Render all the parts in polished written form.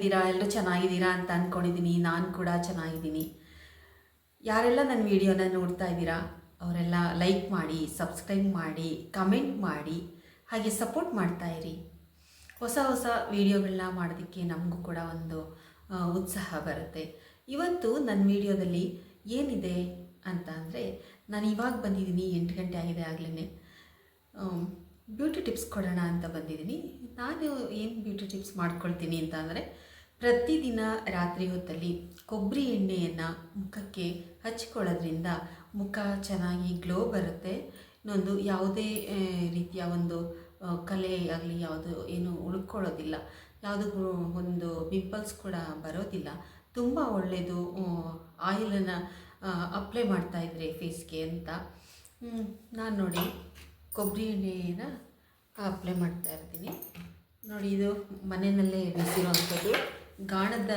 ಹೇಗಿದ್ದೀರಾ? ಎಲ್ಲರೂ ಚೆನ್ನಾಗಿದ್ದೀರಾ ಅಂತ ಅಂದ್ಕೊಂಡಿದ್ದೀನಿ. ನಾನು ಕೂಡ ಚೆನ್ನಾಗಿದ್ದೀನಿ. ಯಾರೆಲ್ಲ ನನ್ನ ವೀಡಿಯೋನ ನೋಡ್ತಾ ಇದ್ದೀರಾ ಅವರೆಲ್ಲ ಲೈಕ್ ಮಾಡಿ, ಸಬ್ಸ್ಕ್ರೈಬ್ ಮಾಡಿ, ಕಮೆಂಟ್ ಮಾಡಿ, ಹಾಗೆ ಸಪೋರ್ಟ್ ಮಾಡ್ತಾ ಇರಿ. ಹೊಸ ಹೊಸ ವೀಡಿಯೋಗಳನ್ನ ಮಾಡೋದಕ್ಕೆ ನಮಗೂ ಕೂಡ ಒಂದು ಉತ್ಸಾಹ ಬರುತ್ತೆ. ಇವತ್ತು ನನ್ನ ವೀಡಿಯೋದಲ್ಲಿ ಏನಿದೆ ಅಂತ ಅಂದರೆ, ನಾನು ಇವಾಗ ಬಂದಿದ್ದೀನಿ, 8 ಗಂಟೆ ಆಗಿದೆ ಆಗಲೇ. ಬ್ಯೂಟಿ ಟಿಪ್ಸ್ ಕೊಡೋಣ ಅಂತ ಬಂದಿದ್ದೀನಿ. ನಾನು ಏನು ಬ್ಯೂಟಿ ಟಿಪ್ಸ್ ಮಾಡ್ಕೊಳ್ತೀನಿ ಅಂತ ಅಂದರೆ, ಪ್ರತಿದಿನ ರಾತ್ರಿ ಹೊತ್ತಲ್ಲಿ ಕೊಬ್ಬರಿ ಎಣ್ಣೆಯನ್ನು ಮುಖಕ್ಕೆ ಹಚ್ಕೊಳ್ಳೋದ್ರಿಂದ ಮುಖ ಚೆನ್ನಾಗಿ ಗ್ಲೋ ಬರುತ್ತೆ. ಇನ್ನೊಂದು ಯಾವುದೇ ರೀತಿಯ ಒಂದು ಕಲೆ ಆಗಲಿ ಯಾವುದು ಏನು ಉಳ್ಕೊಳ್ಳೋದಿಲ್ಲ, ಯಾವುದಕ್ಕೂ ಒಂದು ಪಿಂಪಲ್ಸ್ ಕೂಡ ಬರೋದಿಲ್ಲ. ತುಂಬ ಒಳ್ಳೆಯದು. ಆಯಿಲನ್ನು ಅಪ್ಲೈ ಮಾಡ್ತಾಯಿದ್ರೆ ಫೇಸ್ಗೆ ಅಂತ ನಾನು ನೋಡಿ ಕೊಬ್ಬರಿ ಎಣ್ಣೆನ ಅಪ್ಲೈ ಮಾಡ್ತಾ ಇರ್ತೀನಿ. ನೋಡಿ, ಇದು ಮನೆಯಲ್ಲೇ ಬೀಸಿರೋವಂಥದ್ದು ಗಾಣದ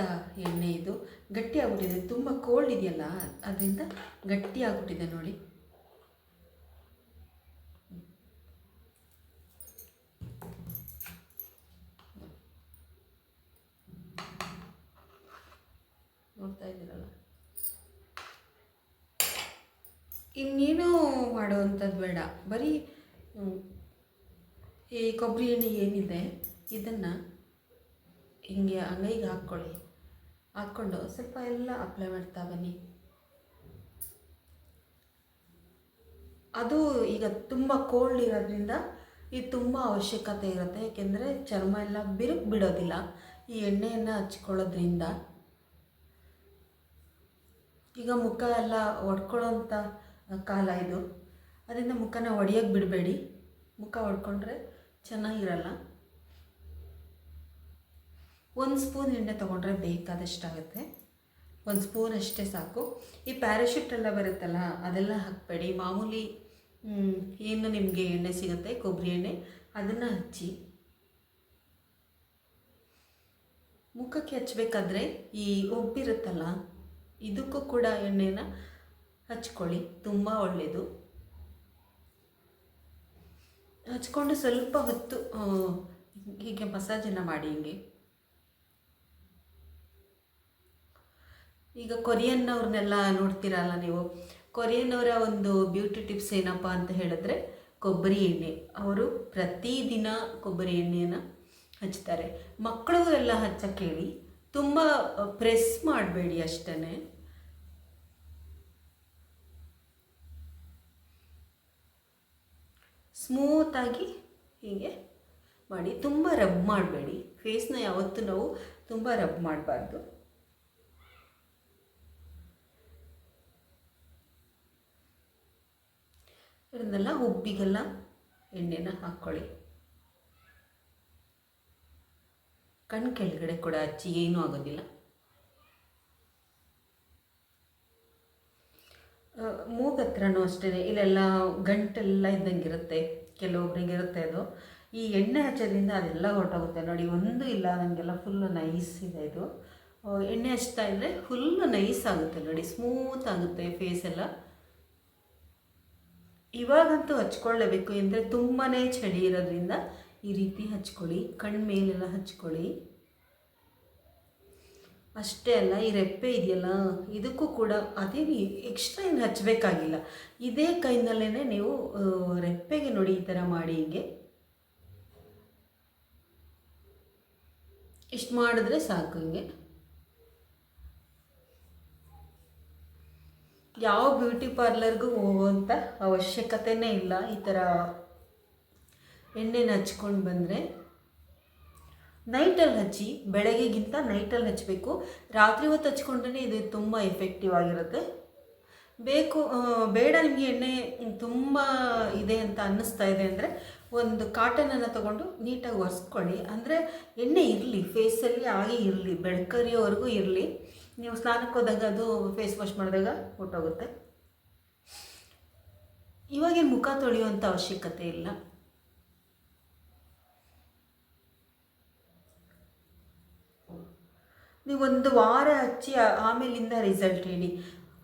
ಎಣ್ಣೆ. ಇದು ಗಟ್ಟಿ ಆಗ್ಬಿಟ್ಟಿದೆ, ತುಂಬ ಕೋಲ್ಡ್ ಇದೆಯಲ್ಲ ಅದರಿಂದ ಗಟ್ಟಿ ಆಗ್ಬಿಟ್ಟಿದೆ ನೋಡಿ. ನೋಡ್ತಾ ಇದ್ದೀರಲ್ಲ, ಇನ್ನೇನು ಮಾಡುವಂಥದ್ದು ಬೇಡ. ಬರೀ ಈ ಕೊಬ್ಬರಿ ಎಣ್ಣೆ ಏನಿದೆ ಇದನ್ನು ಹಿಂಗೆ ಅಂಗೈಗೆ ಹಾಕ್ಕೊಂಡು ಸ್ವಲ್ಪ ಎಲ್ಲ ಅಪ್ಲೈ ಮಾಡ್ತಾ ಬನ್ನಿ. ಅದು ಈಗ ತುಂಬ ಕೋಲ್ಡ್ ಇರೋದ್ರಿಂದ ಇದು ತುಂಬ ಅವಶ್ಯಕತೆ ಇರುತ್ತೆ. ಏಕೆಂದರೆ ಚರ್ಮ ಎಲ್ಲ ಬಿರುಕು ಬಿಡೋದಿಲ್ಲ ಈ ಎಣ್ಣೆಯನ್ನು ಹಚ್ಕೊಳ್ಳೋದ್ರಿಂದ. ಈಗ ಮುಖ ಎಲ್ಲ ಒಡ್ಕೊಳ್ಳೋಂಥ ಕಾಲ ಇದು, ಅದರಿಂದ ಮುಖನ ಒಡೆಯೋಕ್ಕೆ ಬಿಡಬೇಡಿ. ಮುಖ ಒಡ್ಕೊಂಡ್ರೆ ಚೆನ್ನಾಗಿರಲ್ಲ. 1 ಸ್ಪೂನ್ ಎಣ್ಣೆ ತೊಗೊಂಡ್ರೆ ಬೇಕಾದಷ್ಟಾಗುತ್ತೆ. 1 ಸ್ಪೂನ್ ಅಷ್ಟೇ ಸಾಕು. ಈ ಪ್ಯಾರಾಶೂಟ್ ಎಲ್ಲ ಬರುತ್ತಲ್ಲ ಅದೆಲ್ಲ ಹಾಕಬೇಡಿ. ಮಾಮೂಲಿ ಏನು ನಿಮಗೆ ಎಣ್ಣೆ ಸಿಗುತ್ತೆ ಕೊಬ್ಬರಿ ಎಣ್ಣೆ, ಅದನ್ನು ಹಚ್ಚಿ. ಮುಖಕ್ಕೆ ಹಚ್ಚಬೇಕಾದ್ರೆ ಈ ಉಬ್ಬಿರುತ್ತಲ್ಲ ಇದಕ್ಕೂ ಕೂಡ ಎಣ್ಣೆನ ಹಚ್ಕೊಳ್ಳಿ, ತುಂಬ ಒಳ್ಳೆಯದು. ಹಚ್ಕೊಂಡು ಸ್ವಲ್ಪ ಹೊತ್ತು ಹೀಗೆ ಮಸಾಜನ್ನು ಮಾಡಿ. ಹಿಂಗೆ ಈಗ ಕೊರಿಯನ್ನವ್ರನ್ನೆಲ್ಲ ನೋಡ್ತೀರಲ್ಲ ನೀವು, ಕೊರಿಯನ್ನವರ ಒಂದು ಬ್ಯೂಟಿ ಟಿಪ್ಸ್ ಏನಪ್ಪ ಅಂತ ಹೇಳಿದ್ರೆ ಕೊಬ್ಬರಿ ಎಣ್ಣೆ. ಅವರು ಪ್ರತಿದಿನ ಕೊಬ್ಬರಿ ಎಣ್ಣೆಯನ್ನು ಹಚ್ತಾರೆ. ಮಕ್ಕಳಿಗೂ ಎಲ್ಲ ಹಚ್ಚಕ್ಕೆ ಹೇಳಿ, ತುಂಬ ಪ್ರೆಸ್ ಮಾಡಬೇಡಿ ಅಷ್ಟೇ. ಸ್ಮೂತಾಗಿ ಹೀಗೆ ಮಾಡಿ, ತುಂಬ ರಬ್ ಮಾಡಬೇಡಿ. ಫೇಸ್ನ ಯಾವತ್ತೂ ನಾವು ತುಂಬ ರಬ್ ಮಾಡಬಾರ್ದು. ಇದನ್ನೆಲ್ಲ ಹುಬ್ಬಿಗೆಲ್ಲ ಎಣ್ಣೆನ ಹಾಕ್ಕೊಳ್ಳಿ. ಕಣ್ಣು ಕೆಳಗಡೆ ಕೂಡ ಹಚ್ಚಿ, ಏನೂ ಆಗೋದಿಲ್ಲ. ಮೂಗತ್ರನೂ ಅಷ್ಟೇ, ಇಲ್ಲೆಲ್ಲ ಗಂಟೆಲ್ಲ ಇದ್ದಂಗಿರುತ್ತೆ, ಕೆಲವೊಬ್ರಿಗೆ ಇರುತ್ತೆ ಅದು. ಈ ಎಣ್ಣೆ ಹಚ್ಚೋದ್ರಿಂದ ಅದೆಲ್ಲ ಹೊರಟೋಗುತ್ತೆ ನೋಡಿ. ಒಂದು ಇಲ್ಲ, ನನಗೆಲ್ಲ ಫುಲ್ಲು ನೈಸ್ ಇದೆ ಇದು. ಎಣ್ಣೆ ಹಚ್ತಾ ಇದ್ದರೆ ಫುಲ್ಲು ನೈಸ್ ಆಗುತ್ತೆ ನೋಡಿ, ಸ್ಮೂತ್ ಆಗುತ್ತೆ ಫೇಸ್ ಎಲ್ಲ. ಇವಾಗಂತೂ ಹಚ್ಕೊಳ್ಳೇಬೇಕು, ಅಂದರೆ ತುಂಬಾ ಚಳಿ ಇರೋದ್ರಿಂದ ಈ ರೀತಿ ಹಚ್ಕೊಳ್ಳಿ. ಕಣ್ಣು ಮೇಲೆಲ್ಲ ಹಚ್ಕೊಳ್ಳಿ. ಅಷ್ಟೇ ಅಲ್ಲ, ಈ ರೆಪ್ಪೆ ಇದೆಯಲ್ಲ ಇದಕ್ಕೂ ಕೂಡ ಅದೇನು ಎಕ್ಸ್ಟ್ರಾ ಏನು ಹಚ್ಚಬೇಕಾಗಿಲ್ಲ. ಇದೇ ಕೈನಲ್ಲೇ ನೀವು ರೆಪ್ಪೆಗೆ ನೋಡಿ ಈ ಥರ ಮಾಡಿ, ಹೀಗೆ ಇಷ್ಟು ಮಾಡಿದ್ರೆ ಸಾಕು. ಹಿಂಗೆ ಯಾವ ಬ್ಯೂಟಿ ಪಾರ್ಲರ್ಗೂ ಹೋಗುವಂಥ ಅವಶ್ಯಕತೆಯೇ ಇಲ್ಲ. ಈ ಥರ ಎಣ್ಣೆನ ಹಚ್ಕೊಂಡು ಬಂದರೆ ನೈಟಲ್ಲಿ ಹಚ್ಚಿ, ಬೆಳಗ್ಗೆಗಿಂತ ನೈಟಲ್ಲಿ ಹಚ್ಚಬೇಕು. ರಾತ್ರಿ ಹೊತ್ತು ಹಚ್ಕೊಂಡ್ರೆ ಇದು ತುಂಬ ಎಫೆಕ್ಟಿವ್ ಆಗಿರುತ್ತೆ. ಬೇಡ ನಿಮಗೆ ಎಣ್ಣೆ ತುಂಬ ಇದೆ ಅಂತ ಅನ್ನಿಸ್ತಾ ಇದೆ ಅಂದರೆ ಒಂದು ಕಾಟನನ್ನು ತೊಗೊಂಡು ನೀಟಾಗಿ ಒರೆಸ್ಕೊಳ್ಳಿ. ಅಂದರೆ ಎಣ್ಣೆ ಇರಲಿ ಫೇಸಲ್ಲಿ, ಹಾಗೆ ಇರಲಿ, ಬೆಳಕರಿಯೋವರೆಗೂ ಇರಲಿ. ನೀವು ಸ್ನಾನಕ್ಕೆ ಹೋದಾಗ ಅದು ಫೇಸ್ ವಾಶ್ ಮಾಡಿದಾಗ ಹೊಟ್ಟೋಗುತ್ತೆ. ಇವಾಗೇನು ಮುಖ ತೊಳೆಯುವಂಥ ಅವಶ್ಯಕತೆ ಇಲ್ಲ. ನೀವು 1 ವಾರ ಹಚ್ಚಿ ಆಮೇಲಿಂದ ರಿಸಲ್ಟ್ ಹೇಳಿ.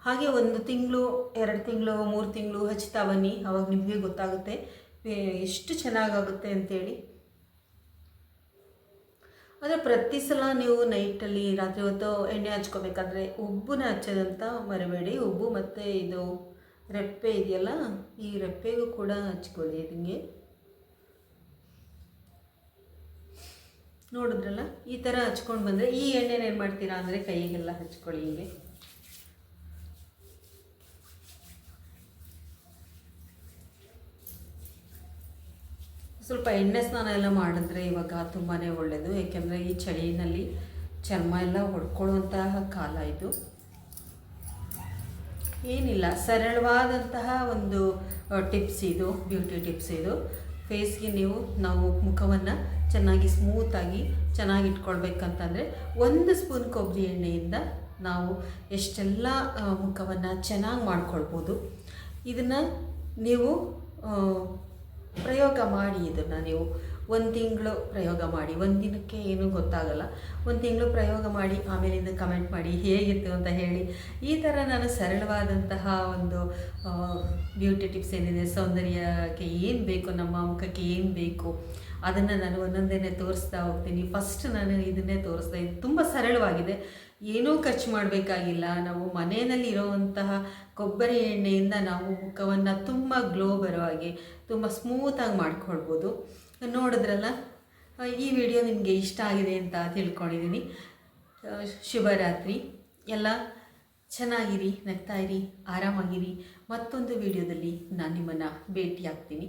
ಹಾಗೆ 1 ತಿಂಗಳು, 2 ತಿಂಗಳು, 3 ತಿಂಗಳು ಹಚ್ತಾ ಬನ್ನಿ. ಆವಾಗ ನಿಮಗೆ ಗೊತ್ತಾಗುತ್ತೆ ಎಷ್ಟು ಚೆನ್ನಾಗಾಗುತ್ತೆ ಅಂತೇಳಿ. ಆದರೆ ಪ್ರತಿ ಸಲ ನೀವು ನೈಟಲ್ಲಿ ರಾತ್ರಿ ಹೊತ್ತು ಎಣ್ಣೆ ಹಚ್ಕೋಬೇಕಾದ್ರೆ ಉಬ್ಬನ್ನ ಹಚ್ಚೋದಂತ ಮರಿಬೇಡಿ. ಉಬ್ಬು ಮತ್ತು ಇದು ರೆಪ್ಪೆ ಇದೆಯಲ್ಲ, ಈ ರೆಪ್ಪೆಗೂ ಕೂಡ ಹಚ್ಕೊಳ್ಳಿ. ಇದಕ್ಕೆ ನೋಡಿದ್ರಲ್ಲ, ಈ ಥರ ಹಚ್ಕೊಂಡು ಬಂದರೆ ಈ ಎಣ್ಣೆನ ಏನು ಮಾಡ್ತೀರಾ ಅಂದರೆ ಕೈಗೆಲ್ಲ ಹಚ್ಕೊಳ್ಳಿ. ಹೀಗೆ ಸ್ವಲ್ಪ ಎಣ್ಣೆ ಸ್ನಾನ ಎಲ್ಲ ಮಾಡಿದ್ರೆ ಇವಾಗ ತುಂಬಾ ಒಳ್ಳೆಯದು. ಏಕೆಂದರೆ ಈ ಚಳಿಯಲ್ಲಿ ಚರ್ಮ ಎಲ್ಲ ಹೊಡ್ಕೊಳ್ಳುವಂತಹ ಕಾಲ ಇದು. ಏನಿಲ್ಲ, ಸರಳವಾದಂತಹ ಒಂದು ಟಿಪ್ಸ್ ಇದು, ಬ್ಯೂಟಿ ಟಿಪ್ಸ್ ಇದು. ಫೇಸ್ಗೆ ನಾವು ಮುಖವನ್ನು ಚೆನ್ನಾಗಿ ಸ್ಮೂತಾಗಿ ಚೆನ್ನಾಗಿ ಇಟ್ಕೊಳ್ಬೇಕಂತಂದರೆ 1 ಸ್ಪೂನ್ ಕೊಬ್ಬರಿ ಎಣ್ಣೆಯಿಂದ ನಾವು ಎಷ್ಟೆಲ್ಲ ಮುಖವನ್ನು ಚೆನ್ನಾಗಿ ಮಾಡ್ಕೊಳ್ಬೋದು. ಇದನ್ನು ನೀವು ಪ್ರಯೋಗ ಮಾಡಿ. ಇದನ್ನು ನೀವು 1 ತಿಂಗಳು ಪ್ರಯೋಗ ಮಾಡಿ. 1 ದಿನಕ್ಕೆ ಏನೂ ಗೊತ್ತಾಗಲ್ಲ. 1 ತಿಂಗಳು ಪ್ರಯೋಗ ಮಾಡಿ, ಆಮೇಲಿಂದ ಕಮೆಂಟ್ ಮಾಡಿ ಹೇಗಿತ್ತು ಅಂತ ಹೇಳಿ. ಈ ಥರ ನಾನು ಸರಳವಾದಂತಹ ಒಂದು ಬ್ಯೂಟಿ ಟಿಪ್ಸ್ ಏನಿದೆ, ಸೌಂದರ್ಯಕ್ಕೆ ಏನು ಬೇಕು, ನಮ್ಮ ಮುಖಕ್ಕೆ ಏನು ಬೇಕು, ಅದನ್ನು ನಾನು ಒಂದೊಂದೇ ತೋರಿಸ್ತಾ ಹೋಗ್ತೀನಿ. ಫಸ್ಟ್ ನಾನು ಇದನ್ನೇ ತೋರಿಸ್ತಾ, ಇದು ತುಂಬ ಸರಳವಾಗಿದೆ, ಏನೂ ಖರ್ಚು ಮಾಡಬೇಕಾಗಿಲ್ಲ. ನಾವು ಮನೆಯಲ್ಲಿ ಇರೋವಂತಹ ಕೊಬ್ಬರಿ ಎಣ್ಣೆಯಿಂದ ನಾವು ಮುಖವನ್ನು ತುಂಬ ಗ್ಲೋ ಬರೋ ಹಾಗೆ ತುಂಬ ಸ್ಮೂತಾಗಿ ಮಾಡ್ಕೊಳ್ಬೋದು. ನೋಡಿದ್ರಲ್ಲ, ಈ ವಿಡಿಯೋ ನಿಮಗೆ ಇಷ್ಟ ಆಗಿದೆ ಅಂತ ತಿಳ್ಕೊಂಡಿದ್ದೀನಿ. ಶುಭರಾತ್ರಿ. ಎಲ್ಲ ಚೆನ್ನಾಗಿರಿ, ನಗ್ತಾಯಿರಿ, ಆರಾಮಾಗಿರಿ. ಮತ್ತೊಂದು ವಿಡಿಯೋದಲ್ಲಿ ನಾನು ನಿಮ್ಮನ್ನು ಭೇಟಿಯಾಗ್ತೀನಿ.